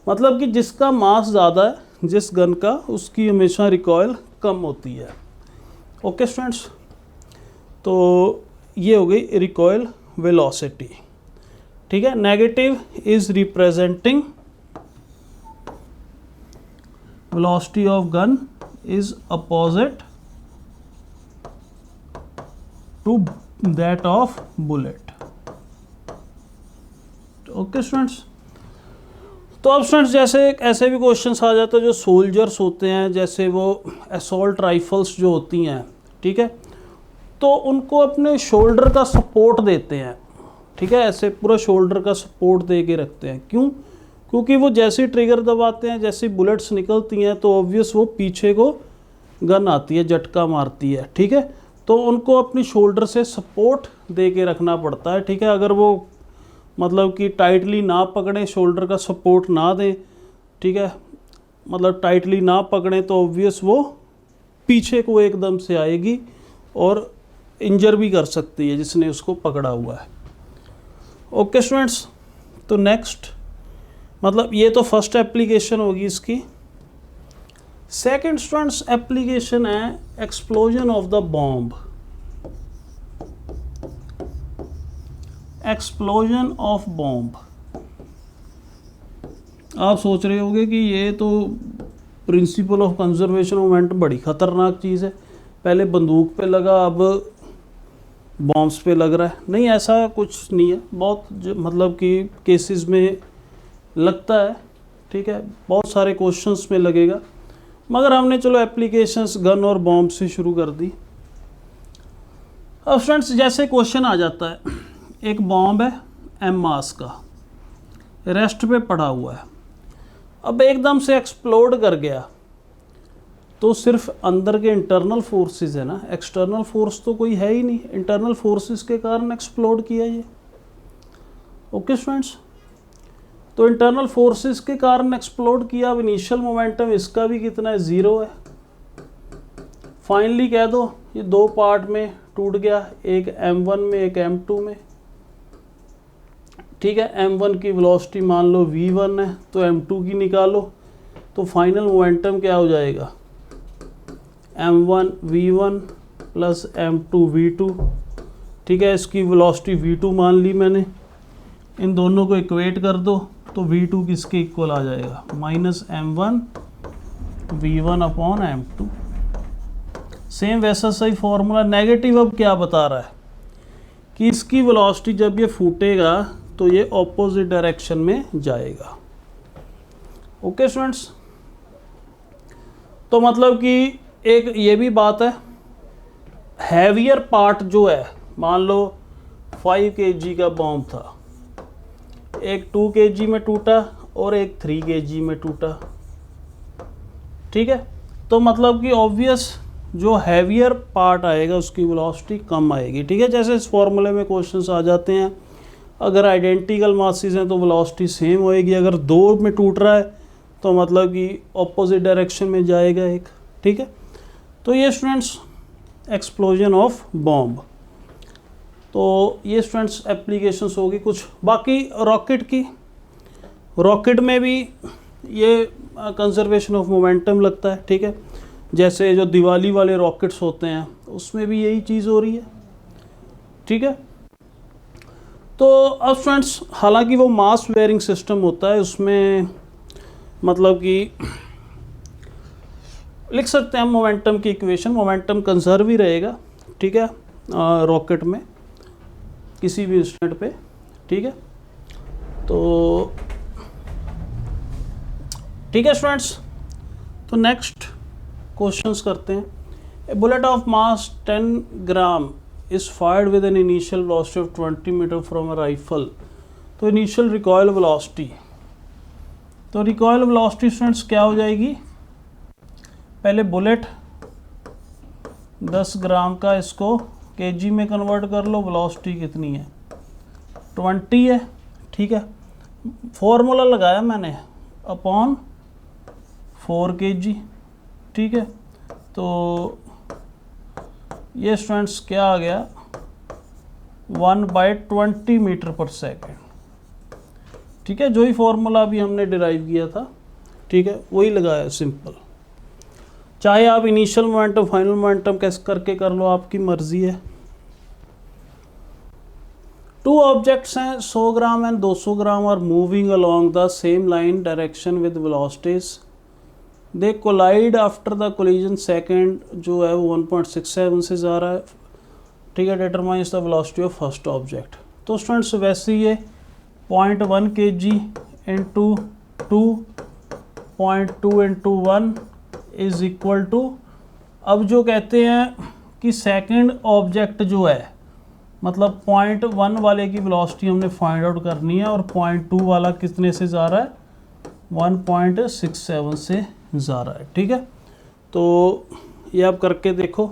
मतलब कि जिसका मास ज़्यादा है जिस गन का, उसकी हमेशा रिकॉइल कम होती है। ओके स्टूडेंट्स, तो ये हो गई रिकॉइल वेलोसिटी। ठीक है, negative is representing velocity of gun is opposite to that of bullet. Okay students, तो अब स्टूडेंट्स जैसे ऐसे भी क्वेश्चंस आ जाते हैं, जो सोल्जर्स होते हैं, जैसे वो असॉल्ट राइफल्स जो होती हैं, ठीक है, तो उनको अपने शोल्डर का सपोर्ट देते हैं। ठीक है, ऐसे पूरा शोल्डर का सपोर्ट दे के रखते हैं। क्यों? क्योंकि वो जैसे ट्रिगर दबाते हैं, जैसे बुलेट्स निकलती हैं तो ऑब्वियस वो पीछे को गन आती है, झटका मारती है। ठीक है, तो उनको अपनी शोल्डर से सपोर्ट दे के रखना पड़ता है। ठीक है, अगर वो मतलब कि टाइटली ना पकड़ें, शोल्डर का सपोर्ट ना दें, ठीक है, मतलब टाइटली ना पकड़ें, तो ऑब्वियस वो पीछे को एकदम से आएगी और इंजर भी कर सकती है जिसने उसको पकड़ा हुआ है। ओके स्टूडेंट्स, तो नेक्स्ट मतलब ये तो फर्स्ट एप्लीकेशन होगी इसकी। सेकंड स्टूडेंट्स एप्लीकेशन है explosion of the bomb. Explosion of bomb, आप सोच रहे होंगे कि ये तो प्रिंसिपल ऑफ कंजर्वेशन मोमेंट बड़ी ख़तरनाक चीज़ है, पहले बंदूक पे लगा अब बॉम्ब्स पे लग रहा है। नहीं, ऐसा कुछ नहीं है, बहुत मतलब कि केसेस में लगता है। ठीक है, बहुत सारे क्वेश्चंस में लगेगा, मगर हमने चलो एप्लीकेशंस गन और बॉम्ब से शुरू कर दी। अब फ्रेंड्स जैसे क्वेश्चन आ जाता है, एक बॉम्ब है एम मास का, रेस्ट पे पड़ा हुआ है, अब एकदम से एक्सप्लोड कर गया, तो सिर्फ अंदर के इंटरनल फोर्सेस है ना, एक्सटर्नल फोर्स तो कोई है ही नहीं, इंटरनल फोर्सेस के कारण एक्सप्लोड किया ये। ओके स्टूडेंट्स, तो इंटरनल फोर्सेस के कारण एक्सप्लोड किया। अब इनिशियल मोमेंटम इसका भी कितना है, 0 है। फाइनली कह दो ये दो पार्ट में टूट गया, एक m1 में एक m2 में। ठीक है, m1 की वेलोसिटी मान लो v1 है, तो m2 की निकालो, तो फाइनल मोमेंटम क्या हो जाएगा, m1 v1 plus m2 v2। ठीक है, इसकी वेलोसिटी v2 मान ली मैंने, इन दोनों को इक्वेट कर दो तो v2 किसके इक्वल आ जाएगा, minus m1 v1 upon m2। Same वैसा सही फॉर्मूला। नेगेटिव अब क्या बता रहा है कि इसकी वेलोसिटी जब ये फूटेगा तो ये ऑपोजिट डायरेक्शन में जाएगा। ओके स्टूडेंट्स, तो मतलब कि एक ये भी बात है, हैवियर पार्ट जो है, मान लो 5 kg का बॉम्ब था, एक 2 kg में टूटा और एक 3 kg में टूटा। ठीक है, तो मतलब कि ऑब्वियस जो हैवियर पार्ट आएगा उसकी वेलोसिटी कम आएगी। ठीक है, जैसे इस फॉर्मूले में क्वेश्चंस आ जाते हैं, अगर आइडेंटिकल मासेस हैं तो वेलोसिटी सेम होएगी, अगर दो में टूट रहा है तो मतलब कि ऑपोजिट डायरेक्शन में जाएगा एक। ठीक है, तो ये स्टूडेंट्स एक्सप्लोजन ऑफ बॉम्ब, तो ये स्टूडेंट्स एप्लीकेशंस होगी कुछ। बाकी रॉकेट की, रॉकेट में भी ये कंजर्वेशन ऑफ मोमेंटम लगता है। ठीक है, जैसे जो दिवाली वाले रॉकेट्स होते हैं उसमें भी यही चीज़ हो रही है। ठीक है, तो अब स्टूडेंट्स हालांकि वो मास वेयरिंग सिस्टम होता है, उसमें मतलब कि लिख सकते हैं हम मोमेंटम की इक्वेशन, मोमेंटम कंजर्व ही रहेगा। ठीक है, रॉकेट में किसी भी इंस्टेंट पे। ठीक है, तो ठीक है स्टूडेंट्स, तो नेक्स्ट क्वेश्चंस करते हैं। A bullet of mass 10 gram is fired with an initial velocity of 20 metre from a rifle. तो इनिशियल रिकॉयल वेलोसिटी, तो रिकॉयल वेलोसिटी स्टूडेंट्स क्या हो जाएगी, पहले बुलेट 10 ग्राम का, इसको केजी में कन्वर्ट कर लो, वेलोसिटी कितनी है 20 है। ठीक है, फॉर्मूला लगाया मैंने अपॉन 4 kg। ठीक है, तो ये स्टूडेंट्स क्या आ गया 1/20 मीटर पर सेकेंड। ठीक है, जो ही फॉर्मूला अभी हमने डिराइव किया था, ठीक है, वही लगाया सिंपल। चाहे आप इनिशियल मोमेंटम फाइनल मोमेंटम कैसे करके कर लो, आपकी मर्जी है। 2 ऑब्जेक्ट्स हैं 100 gram and 200 gram are moving along the same line direction with velocities, they collide after the collision second जो है वो 1.67 से जा रहा है। ठीक है, determines the velocity of first object. तो स्टूडेंट्स वैसे ये 0.1 kg into 2.2 into 1 is equal to, अब जो कहते हैं कि सेकंड ऑब्जेक्ट जो है मतलब 0.1 वाले की वेलोसिटी हमने फाइंड आउट करनी है, और 0.2 वाला कितने से जा रहा है 1.67 से जा रहा है। ठीक है, तो ये आप करके देखो,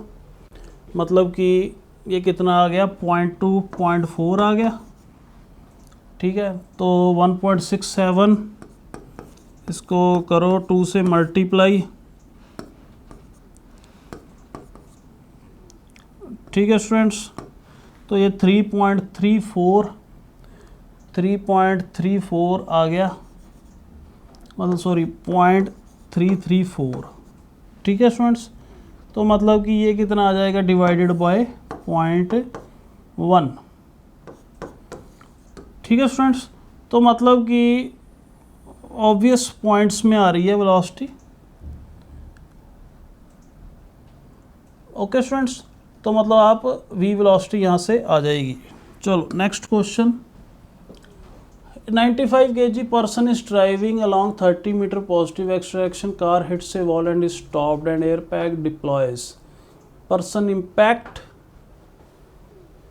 मतलब कि ये कितना आ गया 0.2 0.4 आ गया। ठीक है, तो 1.67 इसको करो 2 से मल्टीप्लाई। ठीक है स्टूडेंट्स, तो ये 3.34 आ गया, मतलब सॉरी 0.334। ठीक है स्टूडेंट्स, तो मतलब कि ये कितना आ जाएगा डिवाइडेड बाय 0.1। ठीक है स्टूडेंट्स, तो मतलब कि ऑब्वियस पॉइंट्स में आ रही है वेलोसिटी। ओके स्टूडेंट्स, तो मतलब आप v वेलोसिटी यहाँ से आ जाएगी। चलो next question. 95 kg person is driving along 30 meter positive x direction, car hits a wall and is stopped and airbag deploys. Person impact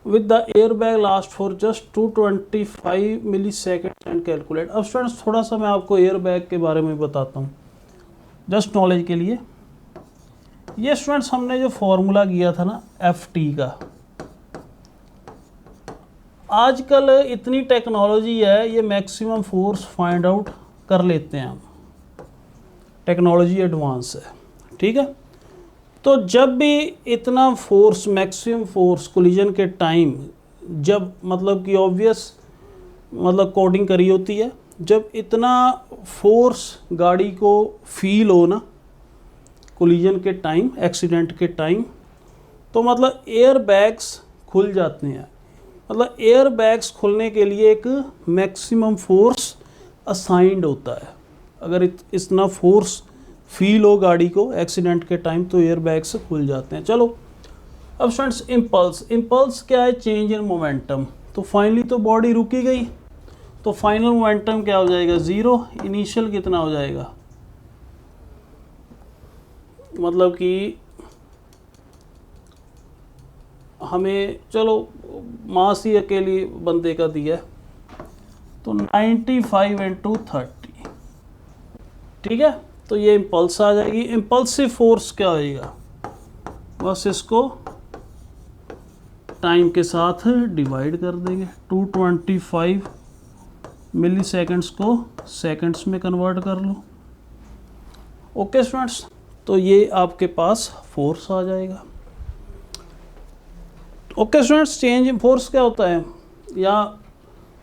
with the airbag last for just 225 milliseconds and calculate. अब students थोड़ा सा मैं आपको airbag के बारे में बताता हूँ जस्ट नॉलेज के लिए। ये स्टूडेंट्स हमने जो फॉर्मूला किया था ना FT का, आजकल इतनी टेक्नोलॉजी है, ये मैक्सिमम फोर्स फाइंड आउट कर लेते हैं हम, टेक्नोलॉजी एडवांस है। ठीक है, तो जब भी इतना फोर्स मैक्सिमम फोर्स कोलिजन के टाइम, जब मतलब कि ऑब्वियस मतलब कोडिंग करी होती है, जब इतना फोर्स गाड़ी को फील हो ना कोलिजन के टाइम, एक्सीडेंट के टाइम, तो मतलब एयर बैग्स खुल जाते हैं। मतलब एयर बैग्स खुलने के लिए एक मैक्सिमम फोर्स असाइंड होता है। अगर इतना फोर्स फील हो गाड़ी को एक्सीडेंट के टाइम तो एयर बैग्स खुल जाते हैं। चलो अब स्टूडेंट्स इम्पल्स क्या है, चेंज इन मोमेंटम। तो फाइनली तो बॉडी रुकी गई, तो फाइनल मोमेंटम क्या हो जाएगा 0, इनिशियल कितना हो जाएगा, मतलब कि हमें चलो मास ही अकेली बंदे का दिया है, तो 95 इंटू 30। ठीक है, तो ये इम्पल्स आ जाएगी। इम्पल्सिव फोर्स क्या होएगा, बस इसको टाइम के साथ डिवाइड कर देंगे। 225 मिली सेकेंड्स को सेकेंड्स में कन्वर्ट कर लो। ओके स्टूडेंट्स, तो ये आपके पास फोर्स आ जाएगा। Okay students, change in force क्या होता है, या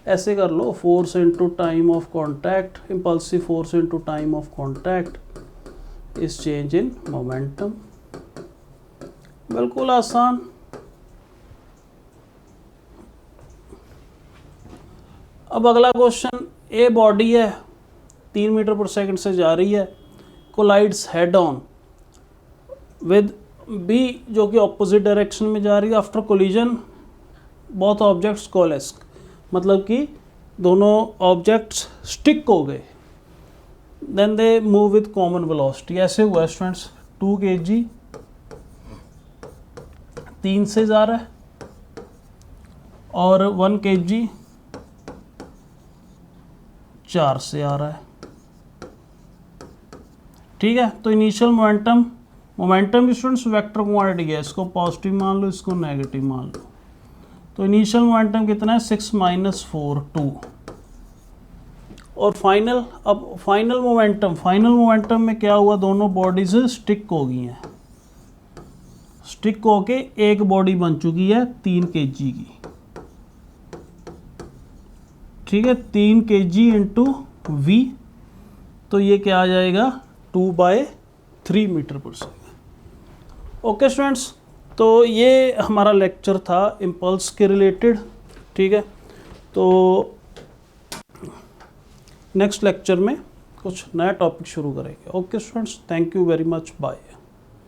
ऐसे कर लो, force into time of contact, impulsive force into time of contact is change in momentum. बिल्कुल आसान। अब अगला क्वेश्चन, ए बॉडी है 3 मीटर पर सेकंड से जा रही है, collides head on with B जो कि ऑपोजिट डायरेक्शन में जा रही है। After collision both objects coalesce, मतलब कि दोनों ऑब्जेक्ट्स स्टिक हो गए। Then they move with common velocity. ऐसे हुआ स्टूडेंट्स, 2 kg 3 से जा रहा है और 1 kg 4 से आ रहा है। ठीक है, तो initial momentum students vector quantity है, इसको पॉजिटिव मान लो, इसको नेगेटिव मान लो। तो इनिशियल मोमेंटम कितना है, 6 - 4 2। और फाइनल मोमेंटम में क्या हुआ, दोनों बॉडीज स्टिक हो गई हैं, स्टिक होके एक बॉडी बन चुकी है 3 kg की। ठीक है, 3 kg इंटू v, तो ये क्या आ जाएगा 2/3 मीटर पर सेकेंड। ओके स्टूडेंट्स, तो ये हमारा लेक्चर था इम्पल्स के रिलेटेड। ठीक है, तो नेक्स्ट लेक्चर में कुछ नया टॉपिक शुरू करेंगे। Okay students, thank you very much, bye.